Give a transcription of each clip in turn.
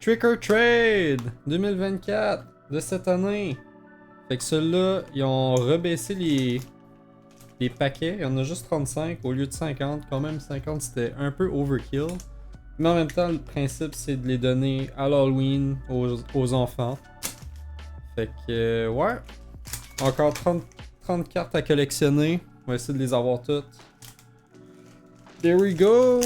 Trick or Trade 2024 de cette année. Fait que ceux-là, ils ont rebaissé les paquets. Il y en a juste 35 au lieu de 50. Quand même, 50 c'était un peu overkill. Mais en même temps, le principe c'est de les donner à l'Halloween aux enfants. Fait que, ouais. Encore 30 cartes à collectionner. On va essayer de les avoir toutes. There we go!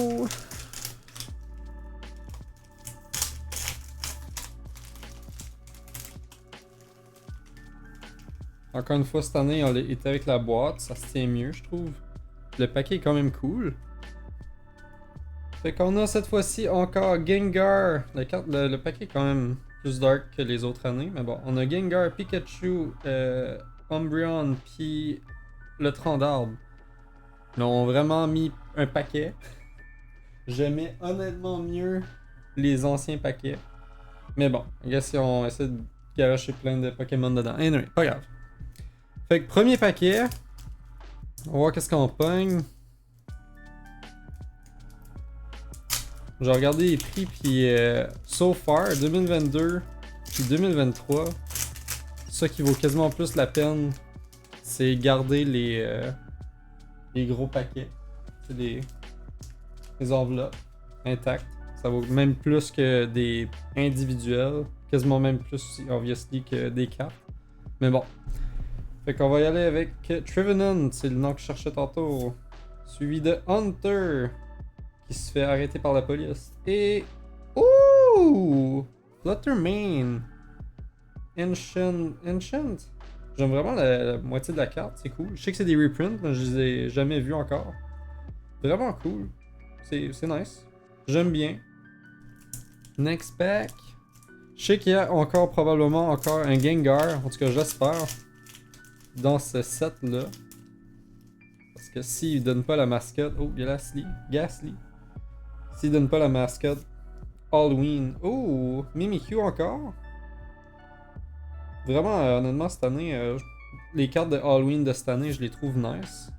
Encore une fois, cette année, on était avec la boîte. Ça se tient mieux, je trouve. Le paquet est quand même cool. Fait qu'on a cette fois-ci encore Gengar. Le paquet est quand même plus dark que les autres années. Mais bon, on a Gengar, Pikachu, Umbreon, puis le tronc d'arbre. Ils ont vraiment mis un paquet. J'aimais honnêtement mieux les anciens paquets. Mais bon, I guess si on essaie de garocher plein de Pokémon dedans. Anyway, pas grave. Fait que premier paquet. On va voir qu'est-ce qu'on pogne. J'ai regardé les prix, puis so far, 2022 puis 2023, ça qui vaut quasiment plus la peine, c'est garder les gros paquets. C'est les enveloppes intactes. Ça vaut même plus que des individuels. Quasiment même plus, obviously, que des cartes. Mais bon. Fait qu'on va y aller avec Trevenant, c'est le nom que je cherchais tantôt. Suivi de Hunter, qui se fait arrêter par la police. Et... Ouh! Fluttermane. Enchant. J'aime vraiment la moitié de la carte, c'est cool. Je sais que c'est des reprints, mais je les ai jamais vus encore. Vraiment cool. C'est nice. J'aime bien. Next pack. Je sais qu'il y a encore probablement encore un Gengar, en tout cas j'espère, dans ce set là. Parce que s'il donne pas la mascotte. Oh, il y a Gastly. S'il donne pas la mascotte Halloween. Oh, Mimikyu encore. Vraiment, honnêtement, cette année, les cartes de Halloween de cette année, je les trouve nice.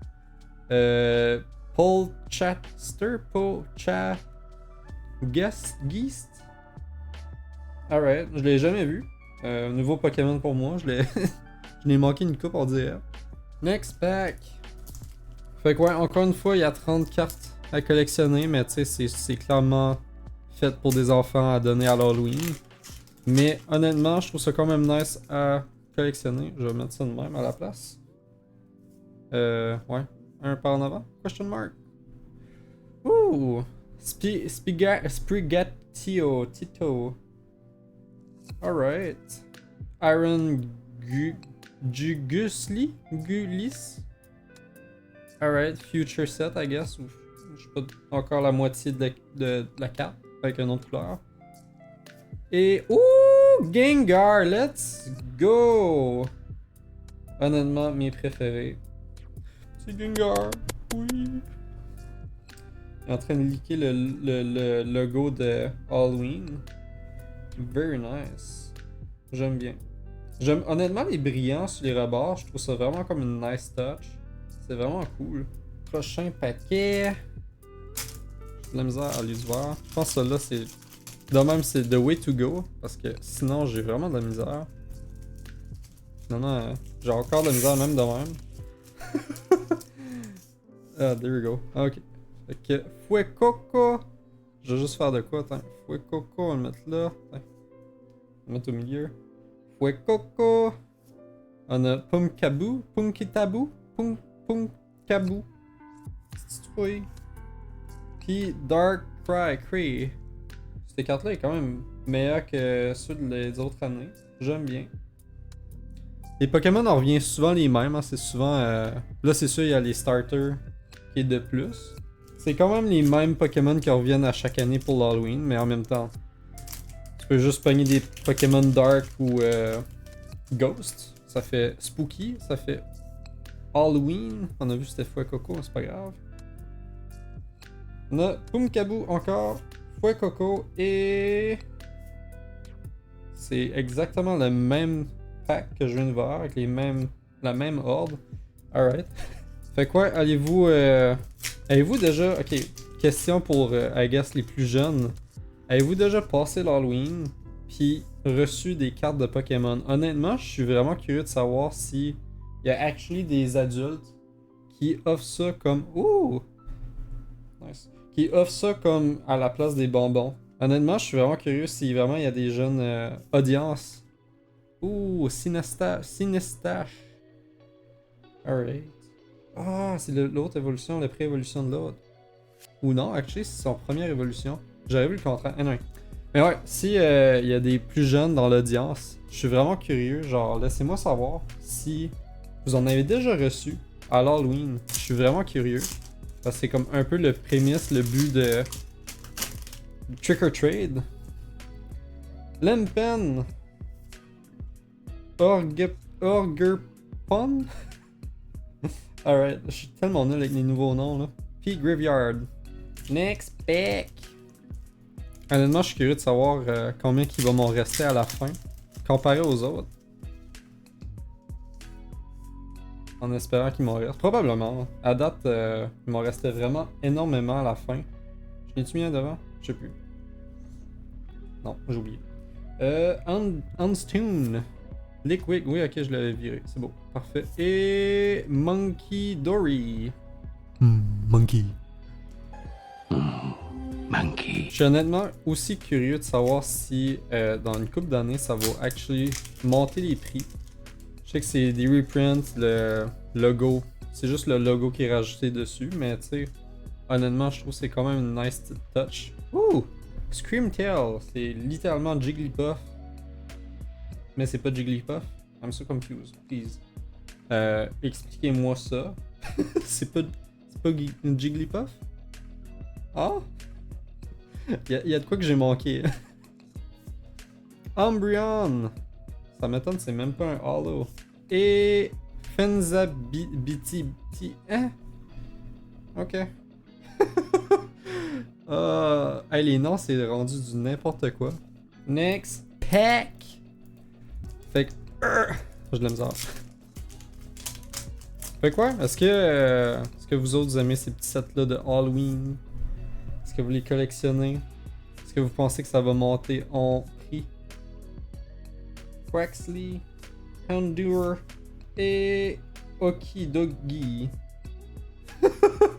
Geist. Alright, je l'ai jamais vu. Nouveau Pokémon pour moi, je l'ai manqué une coupe, on dirait. Next pack. Fait que ouais, encore une fois, il y a 30 cartes à collectionner, mais tu sais, c'est clairement fait pour des enfants à donner à l'Halloween. Mais honnêtement, je trouve ça quand même nice à collectionner. Je vais mettre ça de même à la place. Ouais. Un par en avant? Question mark. Ouh! Sprigatio Tito. Alright. Iron Gulis? Alright, future set, I guess. Je sais pas, encore la moitié de la carte avec un autre couleur. Et ouh, Gengar, let's go! Honnêtement, mes préférés. C'est Gengar, oui. Il est en train de liker le logo de Halloween. Very nice. J'aime bien. J'aime honnêtement les brillants sur les rebords, je trouve ça vraiment comme une nice touch. C'est vraiment cool. Prochain paquet. J'ai de la misère à les voir. Je pense que celui-là c'est... De même c'est the way to go. Parce que sinon j'ai vraiment de la misère. Non, j'ai encore de la misère même de même. Ah, there we go. Ah, ok. Fait que Fuecoco. Je vais juste faire de quoi, attends. Fuecoco, on va le mettre là. Attends. On va le mettre au milieu. Fuecoco. On a Pumkaboo. Pumkitabu. Pumkaboo. C'est toi. Puis Dark Cree. Ces cartes-là est quand même meilleure que ceux des autres années. J'aime bien. Les Pokémon en revient souvent les mêmes. Hein. C'est souvent... Là, c'est sûr, il y a les starters qui est de plus. C'est quand même les mêmes Pokémon qui reviennent à chaque année pour l'Halloween, mais en même temps, tu peux juste pogner des Pokémon Dark ou Ghost. Ça fait Spooky, ça fait Halloween. On a vu c'était Fuecoco, c'est pas grave. On a Pumkaboo encore, Fuecoco et... C'est exactement le même pack que je viens de voir avec la même horde. Alright. Fait quoi, allez-vous déjà... Ok, question pour, I guess, les plus jeunes. Avez-vous déjà passé l'Halloween puis reçu des cartes de Pokémon? Honnêtement, je suis vraiment curieux de savoir si il y a actually des adultes qui offrent ça comme... Ouh! Nice. Qui offrent ça comme à la place des bonbons. Honnêtement, je suis vraiment curieux si vraiment il y a des jeunes audiences. Ouh, Sinestache. Alright. Ah, c'est l'autre évolution, la pré-évolution de l'autre. Ou non, actually, c'est son première évolution. J'aurais vu le contraire. Anyway. Mais ouais, si il y a des plus jeunes dans l'audience, je suis vraiment curieux. Genre, laissez-moi savoir si vous en avez déjà reçu à l'Halloween. Je suis vraiment curieux. Parce que c'est comme un peu le prémisse, le but de Trick or Trade. Lempen. Orgerpon. Alright, je suis tellement nul avec les nouveaux noms là. Puis Graveyard. Next pack. Honnêtement, je suis curieux de savoir combien il va m'en rester à la fin, comparé aux autres. En espérant qu'il m'en reste. Probablement. À date, il m'en restait vraiment énormément à la fin. Je l'ai-tu mis un devant? Je sais plus. Non, j'ai oublié. Unstune. Liquid, oui, ok, je l'avais viré. C'est beau. Parfait. Et Monkey Dory. Monkey. Monkey. Je suis honnêtement aussi curieux de savoir si dans une couple d'années ça va actually monter les prix. Je sais que c'est des reprints, le logo. C'est juste le logo qui est rajouté dessus, mais tu sais, honnêtement, je trouve que c'est quand même une nice touch. Ouh! Screamtail, c'est littéralement Jigglypuff. Mais c'est pas Jigglypuff. I'm so confused, please. Expliquez-moi ça. c'est pas une Jigglypuff? Ah? Il y a de quoi que j'ai manqué. Umbreon! Ça m'étonne, c'est même pas un Holo. Et Fenzabiti. Hein? Ok. Hey, les noms, c'est rendu du n'importe quoi. Next pack! Fait que. J'ai de la misère. Fait quoi? Est-ce que vous autres aimez ces petits sets-là de Halloween? Est-ce que vous les collectionnez? Est-ce que vous pensez que ça va monter en prix? Quaxly, Houndour et Okidogi.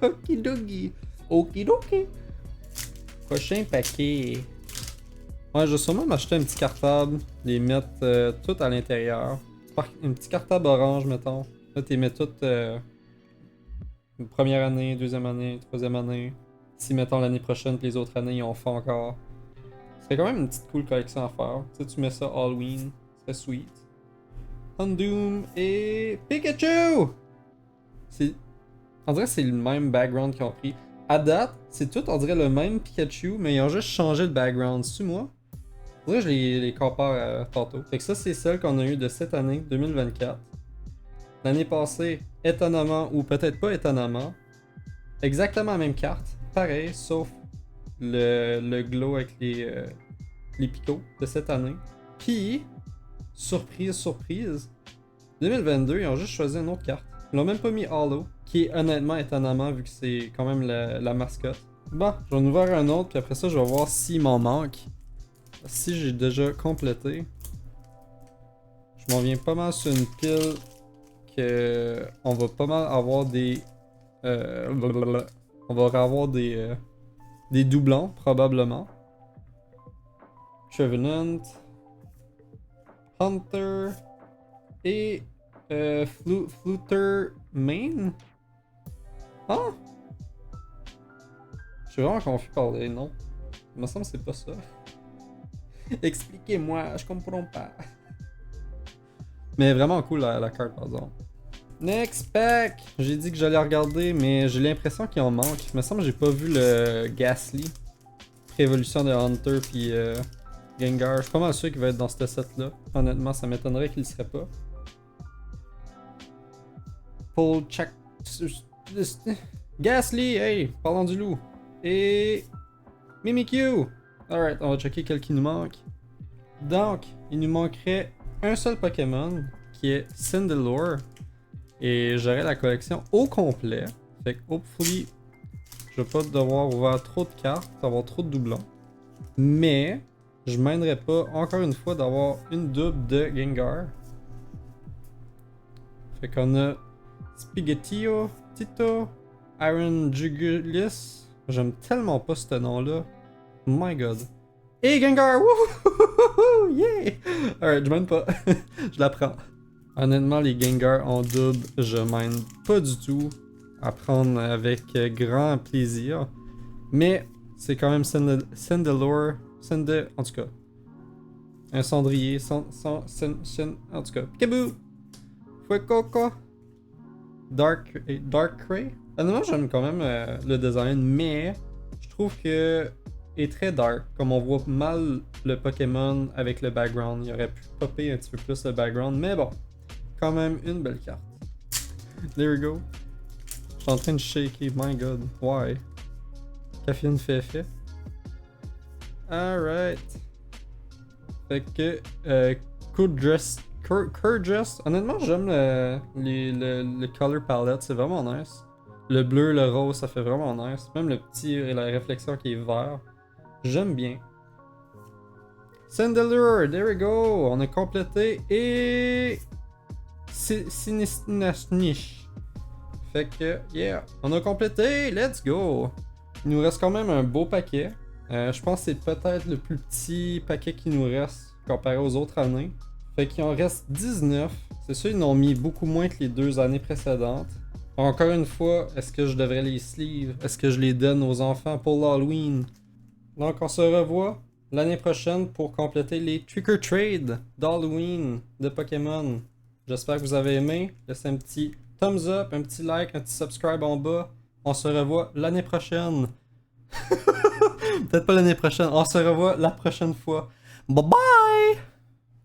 Okidogi. Okidoki. Prochain paquet. Ouais, je vais sûrement m'acheter un petit cartable, les mettre tout à l'intérieur. Un petit cartable orange, mettons. Là, tu les mets toutes première année, deuxième année, troisième année. Si, mettons, l'année prochaine, puis les autres années, ils en font encore. C'est quand même une petite cool collection à faire. Tu sais, tu mets ça Halloween. C'est sweet. Houndoom et Pikachu! On dirait que c'est le même background qu'ils ont pris. À date, c'est tout, on dirait le même Pikachu, mais ils ont juste changé le background. C'est-tu moi? On dirait que je les compare tantôt. Fait que ça, c'est celle qu'on a eu de cette année, 2024. L'année passée, étonnamment, ou peut-être pas étonnamment, exactement la même carte. Pareil, sauf le glow avec les picots de cette année. Puis, surprise, 2022, ils ont juste choisi une autre carte. Ils l'ont même pas mis Holo, qui est honnêtement étonnamment vu que c'est quand même la mascotte. Bon, j'en ai ouvert un autre, puis après ça, je vais voir s'il m'en manque. Si j'ai déjà complété. Je m'en viens pas mal sur une pile que on va pas mal avoir des... on va avoir des doublons, probablement. Trevenant, Hunter et Flutter Main. Ah! Je suis vraiment confus par les noms. Il me semble que c'est pas ça. Expliquez-moi, je comprends pas. Mais vraiment cool la carte par exemple. Next pack! J'ai dit que j'allais regarder, mais j'ai l'impression qu'il en manque. Il me semble que j'ai pas vu le Ghastly. Révolution de Hunter puis Gengar. Je suis pas mal sûr qu'il va être dans ce set là. Honnêtement, ça m'étonnerait qu'il le serait pas. Paul Check. Ghastly! Hey! Parlons du loup. Et. Mimikyu! Alright, on va checker quel qui nous manque. Donc, il nous manquerait un seul Pokémon qui est Cindelure. Et j'aurai la collection au complet. Fait que, hopefully, je vais pas devoir ouvrir trop de cartes, avoir trop de doublons. Mais, je m'aiderais pas, encore une fois, d'avoir une double de Gengar. Fait qu'on a Spaghettio, Tito, Iron Jugulis. J'aime tellement pas ce nom-là. My god. Et Gengar! Wouhou! Yeah! Alright, je m'aide pas. Je la prends. Honnêtement, les Gengar en double, je m'aide pas du tout. À prendre avec grand plaisir. Mais, c'est quand même Chandelure. En tout cas. Un cendrier. En tout cas. Kaboo! Fuecoco. Darkrai. Honnêtement, j'aime quand même le design, mais je trouve que est très dark. Comme on voit mal le Pokémon avec le background. Il aurait pu popper un petit peu plus le background, mais bon. Quand même une belle carte. There we go. Je suis en train de shaker, my god. Why? Caféine fait effet. Alright. Fait que Kurdress. Honnêtement, j'aime le color palette, c'est vraiment nice. Le bleu, le rose, ça fait vraiment nice. Même le petit, la réflexion qui est vert. J'aime bien. Chandelure, there we go. On a complété et Sinisnish. Fait que, yeah, on a complété, let's go! Il nous reste quand même un beau paquet. Je pense que c'est peut-être le plus petit paquet qui nous reste comparé aux autres années. Fait qu'il en reste 19. C'est sûr, ils en ont mis beaucoup moins que les 2 années précédentes. Encore une fois, est-ce que je devrais les sleeve? Est-ce que je les donne aux enfants pour l'Halloween? Donc, on se revoit l'année prochaine pour compléter les Trick or Trade d'Halloween de Pokémon. J'espère que vous avez aimé. Laissez un petit thumbs up, un petit like, un petit subscribe en bas. On se revoit l'année prochaine. Peut-être pas l'année prochaine. On se revoit la prochaine fois. Bye bye!